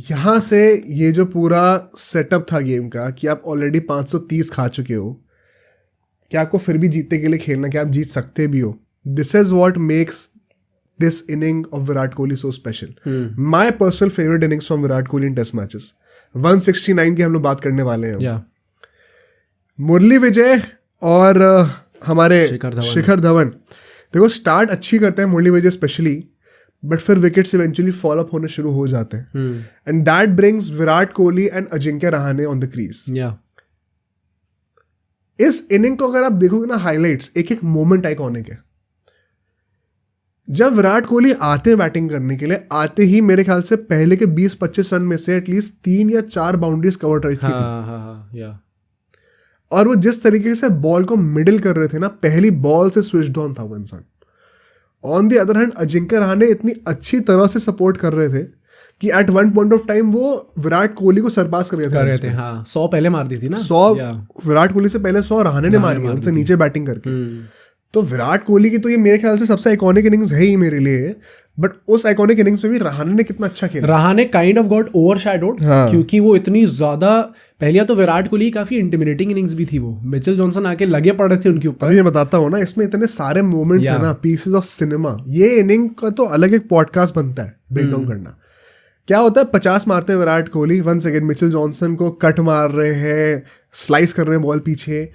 यहाँ से ये जो पूरा सेटअप था गेम का कि आप ऑलरेडी 530 खा चुके हो, कि आपको फिर भी जीतने के लिए खेलना, कि आप जीत सकते भी हो. This is what makes this inning of Virat Kohli so special. My personal favourite innings from Virat Kohli in test matches. 169 की हम लोग बात करने वाले हैं. मुरली विजय और हमारे शिखर धवन. देखो स्टार्ट अच्छी करते हैं मुरली विजय स्पेशली, बट फिर विकेट्स इवेंचुअली फॉल अप होने शुरू हो जाते हैं. And that brings Virat Kohli and Ajinkya Rahane on the crease. इस इनिंग को अगर आप देखोगे ना हाइलाइट्स, एक एक मोमेंट आइकॉनिक है. जब विराट कोहली आते हैं बैटिंग करने के लिए, आते ही मेरे ख्याल से पहले के 20-25 रन में से एटलीस्ट 3 या 4 बाउंड्रीज कवर की थी. और वो जिस तरीके से बॉल को मिडिल कर रहे थे ना, पहली बॉल से स्विच्ड ऑन था वो इंसान. On the other hand Ajinkya Rahane इतनी अच्छी तरह से सपोर्ट कर रहे थे कि at one point of time वो विराट कोहली को सरपास कर रहे थे. 100 पहले मार दी थी ना. 100 विराट कोहली से पहले 100 रहाणे ने मारी है उनसे नीचे बैटिंग करके. तो विराट कोहली की तो ये मेरे ख्याल से सबसे आइकॉनिक इनिंग्स है ही मेरे लिए. बट उस आइकॉनिक इनिंग्स में भी रहाणे ने कितना अच्छा खेला. Rahane kind of got overshadowed क्योंकि वो इतनी ज्यादा, पहले तो विराट कोहली काफी इंटिमिडेटिंग इनिंग्स भी थी. वो मिचेल जॉनसन आके लगे पड़े थे उनके ऊपर. अभी मैं बताता हूँ ना, इसमें इतने सारे मोमेंट्स है ना, पीसेस ऑफ सिनेमा. ये इनिंग का तो अलग एक पॉडकास्ट बनता है ब्रेक डाउन करना. क्या होता है, 50 मारते हैं Virat Kohli, 1 second Mitchell Johnson को कट मार रहे हैं, स्लाइस कर रहे हैं बॉल पीछे,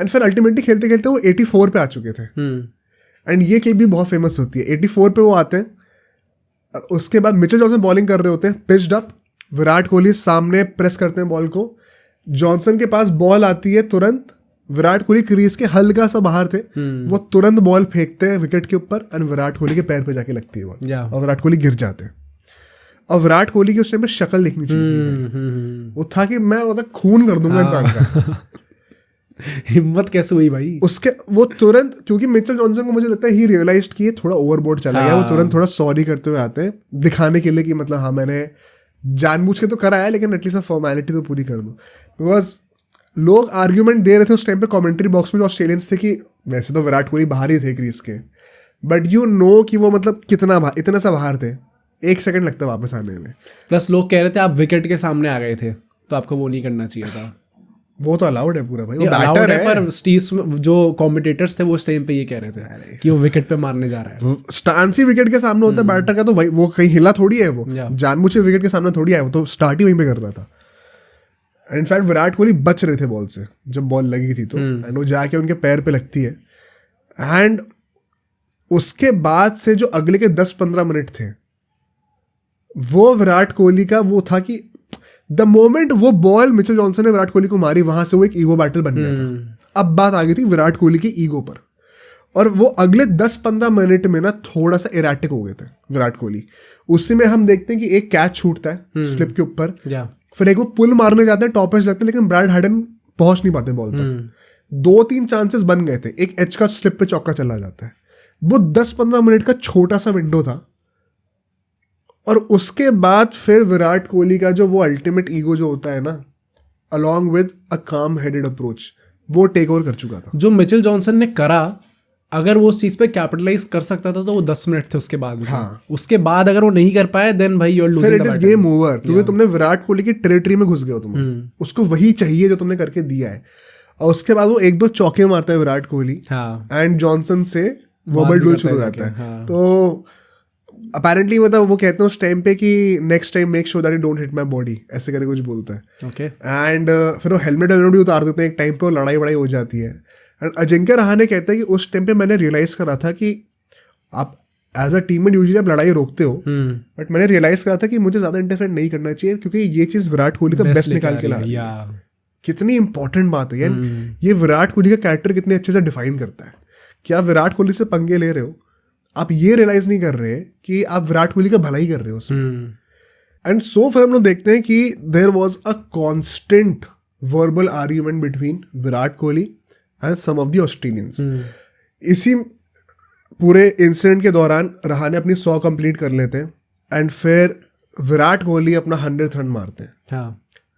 एंड फिर अल्टीमेटली खेलते खेलते वो 84 पे आ चुके थे. एंड ये क्लिप भी बहुत फेमस होती है. 84 पे वो आते हैं, उसके बाद मिचेल जॉनसन बॉलिंग कर रहे होते हैं पिच्ड अप, विराट कोहली सामने प्रेस करते हैं बॉल को, जॉनसन के पास बॉल आती है तुरंत, विराट कोहली क्रीज के हल्का सा बाहर थे, वो तुरंत बॉल फेंकते हैं विकेट के ऊपर एंड विराट कोहली के पैर पे जाके लगती है बॉल और विराट कोहली गिर जाते हैं. और विराट कोहली की उस टाइम पे शक्ल देखनी चाहिए. वो था कि मैं मतलब खून कर दूंगा इंसान का. हिम्मत कैसे हुई भाई उसके. वो तुरंत, क्योंकि मिचेल जॉनसन को मुझे लगता है ही रियलाइज्ड कि ये थोड़ा ओवरबोर्ड चला गया. वो तुरंत थोड़ा सॉरी करते हुए आते हैं दिखाने के लिए कि मतलब हाँ मैंने जानबूझ के तो करा है, लेकिन एटलीस्ट फॉर्मेलिटी तो पूरी कर दूं. बिकॉज लोग आर्ग्यूमेंट दे रहे थे उस टाइम पे कमेंट्री बॉक्स में ऑस्ट्रेलियंस थे कि वैसे तो विराट कोहली बाहर ही थे क्रीज के, बट यू नो कि वो मतलब कितना इतना सा बाहर थे, 1 सेकंड लगता वापस आने में. प्लस लोग कह रहे थे आप विकेट के सामने आ गए थे तो आपको वो नहीं करना चाहिए था. वो तो अलाउड है पूरा भाई, वो बैटर है. पर स्टीव्स जो कमेंटेटर्स थे वो उस टाइम पे ये कह रहे थे कि वो विकेट पे मारने जा रहा है. स्टांस ही विकेट के सामने होता है बैटर का, तो भाई वो कहीं हिला थोड़ी है, वो जानबूझ के विकेट के सामने थोड़ी है, वो तो स्टार्ट ही वहीं पे कर रहा था. इनफैक्ट विराट कोहली बच रहे थे बॉल से जब बॉल लगी थी तो, एंड वो जाके उनके पैर पे लगती है. एंड उसके बाद से जो अगले के 10-15 मिनट थे वो विराट कोहली का वो था कि द मोमेंट वो बॉल मिचेल जॉनसन ने विराट कोहली को मारी, वहां से वो एक ईगो बैटल बन गया था. अब बात आ गई थी विराट कोहली की ईगो पर, और वो अगले 10-15 मिनट में ना थोड़ा सा इराटिक हो गए थे विराट कोहली. उसी में हम देखते हैं कि एक कैच छूटता है स्लिप के ऊपर, फिर एक वो पुल मारने जाते हैं, टॉप एज लगते हैं, लेकिन ब्रैड हार्डन पहुंच नहीं पाते बॉल तक. 2-3 चांसेस बन गए थे, एक एच का स्लिप पे चौका चला जाता है. वो 10-15 मिनट का छोटा सा विंडो था, और उसके बाद फिर विराट कोहली का जो वो अल्टीमेट ईगो जो होता है ना, अलॉन्ग विद अ काम हेडेड अप्रोच, वो टेक ओवर कर चुका था. जो मिचेल जॉनसन ने करा, अगर वो उस चीज पे कैपिटलाइज कर सकता था तो वो 10 मिनट थे उसके बाद. हाँ. उसके बाद अगर वो नहीं कर पाए देन भाई you are losing the battle. फिर इट इज गेम ओवर, क्योंकि तुमने विराट कोहली की टेरिटरी में घुस गए हो. तुम उसको वही चाहिए जो तुमने करके दिया है. और उसके बाद वो 1-2 चौके मारता है विराट कोहली, एंड जॉनसन से वर्बल डुएल शुरू हो जाता है. तो अपेरेंटली मतलब वो कहते हैं उस टाइम पे कि next time make sure that you don't hit my body, ऐसे करके कुछ बोलता है. ओके. एंड फिर वो हेलमेट भी उतार देते हैं एक टाइम पे, वो लड़ाई वड़ाई हो जाती है. एंड अजिंक्य रहाणे कहते हैं कि उस टाइम पे मैंने रियलाइज करा था कि आप एज अ टीममेट यूजुअली आप लड़ाई रोकते हो, बट मैंने रियलाइज करा था कि मुझे ज्यादा इंटरफेयर नहीं करना चाहिए, क्योंकि ये चीज विराट कोहली का बेस्ट निकाल के ला रही है. कितनी इंपॉर्टेंट बात है यार. ये विराट कोहली का कैरेक्टर कितने अच्छे से डिफाइन करता है कि आप विराट कोहली से पंगे ले रहे हो, आप ये रियलाइज नहीं कर रहे कि आप विराट कोहली का भला ही कर रहे हो उसमें. एंड सो फिर हम लोग देखते हैं कि there was a constant verbal argument between Virat Kohli and some of the Australians. इसी पूरे इंसिडेंट के दौरान रहाणे अपनी 100 कंप्लीट कर लेते हैं, एंड फिर विराट कोहली अपना 100th रन मारते हैं.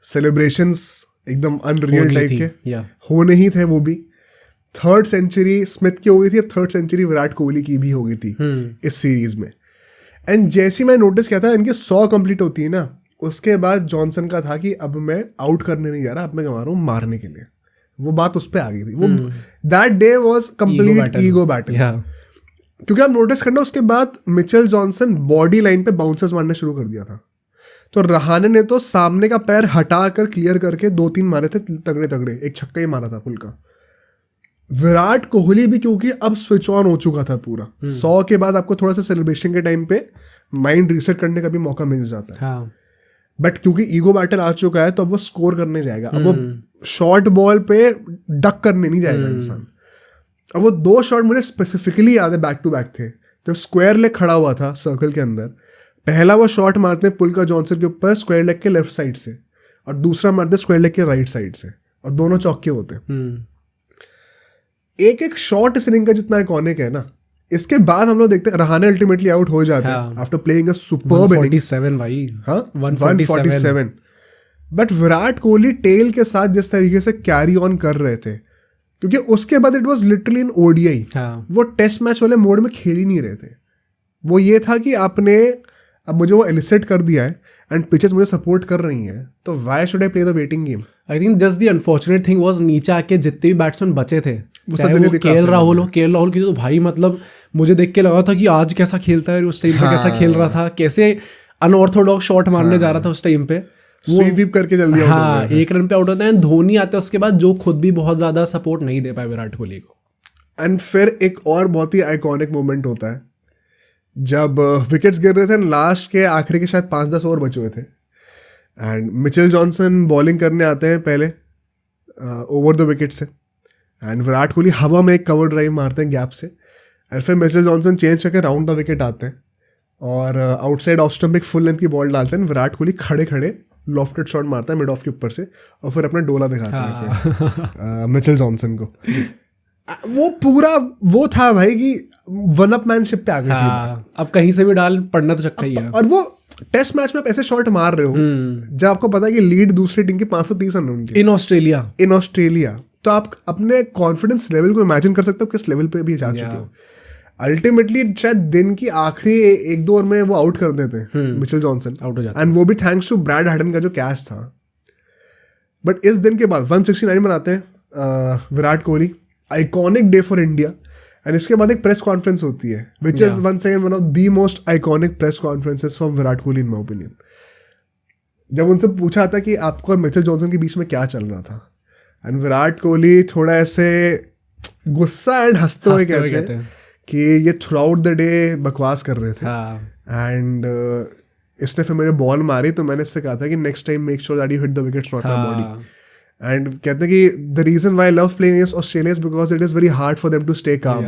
सेलिब्रेशंस एकदम अनरियल टाइप के होने ही थे. वो भी 3rd सेंचुरी स्मिथ की हो गई थी, अब 3rd सेंचुरी विराट कोहली की भी हो गई थी इस सीरीज में. एंड जैसे मैं नोटिस किया था, इनके 100 कंप्लीट होती है ना, उसके बाद जॉनसन का था कि अब मैं आउट करने नहीं जा रहा, अब मैं कमा रहा हूँ मारने के लिए। वो बात उस पर आ गई थी। वो that day was complete ego battle. क्योंकि आप नोटिस करना, उसके बाद मिचेल जॉनसन बॉडी लाइन पे बाउंसर्स मारना शुरू कर दिया था। तो रहाणे ने तो सामने का पैर हटा कर क्लियर करके 2-3 मारे थे तगड़े तगड़े, एक छक्का ही मारा था पुल का। विराट कोहली भी क्योंकि अब स्विच ऑन हो चुका था पूरा, 100 के बाद आपको थोड़ा सा सेलिब्रेशन के टाइम पे माइंड रीसेट करने का भी मौका मिल जाता है। बट क्योंकि ईगो बैटल आ चुका है तो अब वो स्कोर करने जाएगा। अब वो शॉर्ट बॉल पे डक करने नहीं जाएगा इंसान। अब वो 2 शॉट मुझे स्पेसिफिकली याद है, बैक टू बैक थे, जब स्क्वायर लेग खड़ा हुआ था सर्कल के अंदर। पहला वो शॉट मारते हैं पुल का जॉनसन के ऊपर स्क्वायर लेग के लेफ्ट साइड से, और दूसरा मारते स्क्वायर लेग के राइट साइड से, और दोनों चौके होते हैं। एक एक शॉट इस इनिंग का जितना आइकॉनिक है ना, इसके बाद हम लोग देखते हैं रहाणे अल्टीमेटली आउट हो जाते हैं after playing a superb inning. 147 भाई, हाँ 147। बट विराट कोहली टेल के साथ जिस तरीके से कैरी ऑन कर रहे थे, क्योंकि उसके बाद it was literally in ODI, वो टेस्ट मैच वाले मोड में खेल ही नहीं रहे थे। वो ये था कि आपने अब मुझे वो एलिसिट कर दिया है एंड पिचेस मुझे सपोर्ट कर रही हैं, तो why should I play the waiting game. I think just the unfortunate thing was नीचे आके जितने भी बैट्समैन बचे थे, चाहे वो केएल राहुल की, तो भाई मतलब मुझे देख के लगा था कि आज कैसा खेलता है, उस टाइम पे कैसा खेल रहा था, कैसे अनऑर्थोडॉक्स शॉट मारने जा रहा था उस टाइम पे, स्वीप करके जल्दी आउट। हाँ, 1 रन पे आउट होता है। धोनी आते हैं उसके बाद, जो खुद भी बहुत ज्यादा सपोर्ट नहीं दे पाए विराट कोहली को। एंड फिर एक और बहुत ही आइकॉनिक मोमेंट होता है जब विकेट्स गिर रहे थे, लास्ट के आखिरी के शायद 5-10 ओवर बचे हुए थे, एंड मिचेल जॉनसन बॉलिंग करने आते हैं पहले ओवर द विकेट से, एंड विराट कोहली हवा में एक कवर ड्राइव मारते हैं गैप से, एंड फिर मिचेल जॉनसन चेंज करके राउंड द विकेट आते हैं और आउटसाइड ऑफ स्टंप एक फुल लेंथ की बॉल डालते हैं। विराट कोहली खड़े खड़े लॉफ्टेड शॉट मारता है मिड ऑफ के ऊपर से, और फिर अपना डोला दिखाता है ऐसे मिचेल जॉनसन को। वो पूरा वो था भाई कि वन अप मैनशिप पे आ गई थी। अब कहीं से भी डाल पड़ना तो चक्का ही है। और वो टेस्ट मैच में आप ऐसे शॉट मार रहे हो जब आपको पता है कि लीड दूसरी टीम की 530 रन उनकी इन ऑस्ट्रेलिया, तो आप अपने कॉन्फिडेंस लेवल को इमेजिन कर सकते हो किस लेवल पे भी जा चुके हो। अल्टीमेटली शायद दिन की आखिरी 1-2 ओवर में वो आउट कर देते हैं मिचेल जॉनसन, एंड वो भी थैंक्स टू ब्रैड हैडन का जो कैच था। बट इस दिन के बाद 169 बनाते हैं Virat Kohli, iconic day for India. And इसके बाद एक प्रेस कॉन्फ्रेंस होती है which is once again one of the most iconic press conferences from Virat Kohli in my opinion. जब उनसे पूछा था कि आपको और मिचेल जॉनसन के बीच में क्या चल रहा था, एंड विराट कोहली थोड़ा ऐसे गुस्सा एंड हंसते हुए कहते हैं कि ये थ्रू आउट द डे बकवास कर रहे थे, एंड इसने फिर मेरे बॉल मारी तो मैंने इससे कहा था कि next time make sure that you hit the wickets not my body. And कहते हैं कि the reason why I love playing against Australia is because it is very hard for them to stay calm.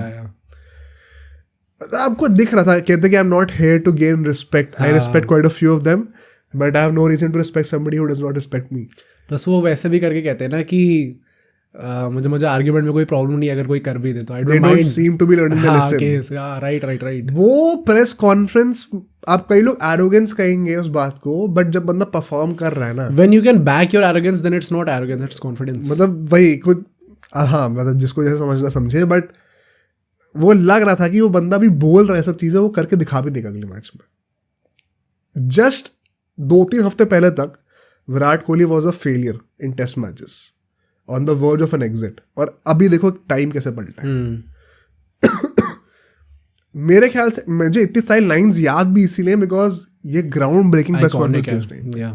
आपको दिख रहा था, कहते हैं कि I am not here to gain respect, I respect quite a few of them but I have no reason to respect somebody who does not respect me. Plus वो वैसे भी करके कहते हैं ना कि मुझे आर्ग्यूमेंट में कोई प्रॉब्लम नहीं अगर कोई कर भी दे तो I don't mind, seem to be learning the lesson. Right. वो प्रेस कॉन्फ्रेंस, आप कई लोग एरोगेंस कहेंगे उस बात को, बट जब बंदा परफॉर्म कर रहा है ना, when you can back your arrogance then it's not arrogance, it's confidence. मतलब वही कुछ, हाँ मतलब जिसको जैसे समझना समझे, बट वो लग रहा था कि वो बंदा भी बोल रहा है सब चीजें, वो करके दिखा भी देगा अगले मैच में। जस्ट 2-3 हफ्ते पहले तक Virat Kohli was a failure in test matches, on the verge of an exit, और अभी देखो टाइम कैसे पलटा है। मेरे ख्याल से मुझे इतनी सारी लाइंस याद भी इसीलिए बिकॉज ये groundbreaking press conference.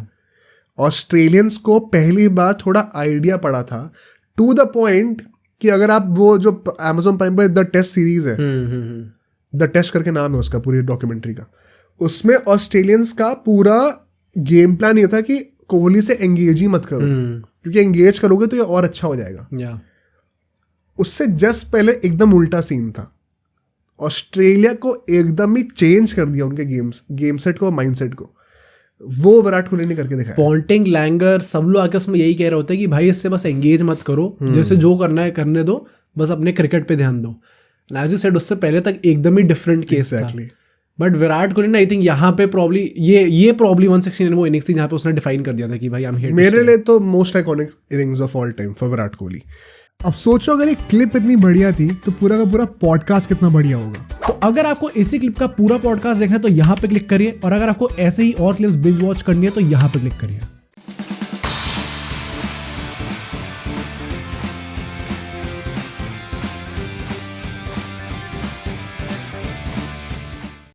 Australians को पहली बार थोड़ा आइडिया पड़ा था, टू द पॉइंट कि अगर आप वो जो Amazon प्राइम पर द टेस्ट सीरीज है, द टेस्ट करके नाम है उसका पूरी डॉक्यूमेंट्री का, उसमें ऑस्ट्रेलियंस का पूरा गेम प्लान ये था कि कोहली से एंगेज ही मत करो, क्योंकि एंगेज करोगे तो ये और अच्छा हो जाएगा। उससे जस्ट पहले एकदम उल्टा सीन था, ऑस्ट्रेलिया को एकदम ही चेंज कर दिया उनके गेम सेट को, माइंड सेट को। वो विराट कोहली ने करके दिखाया। पॉन्टिंग, लैंगर, सब लोग आके उसमें यही कह रहे होते हैं कि भाई इससे बस एंगेज मत करो, जैसे जो करना है करने दो, बस अपने क्रिकेट पे ध्यान दो। एज यू सेड, उससे पहले तक एकदम ही डिफरेंट केस था। बट विराट कोहली ने आई थिंक यहाँ पे प्रॉब्ली ये प्रॉब्ली 169 वो इनिंग्स थी जहाँ पे उसने डिफाइन कर दिया था कि भाई आई एम हियर। मेरे लिए तो most iconic innings of all time for Virat Kohli. अब सोचो अगर ये क्लिप इतनी बढ़िया थी तो पूरा का पूरा पॉडकास्ट कितना बढ़िया होगा। तो अगर आपको इसी क्लिप का पूरा पॉडकास्ट देखना है तो यहाँ पे क्लिक करिए, और अगर आपको ऐसे ही और क्लिप्स बिंज वॉच करनी है तो यहाँ पे क्लिक करिए।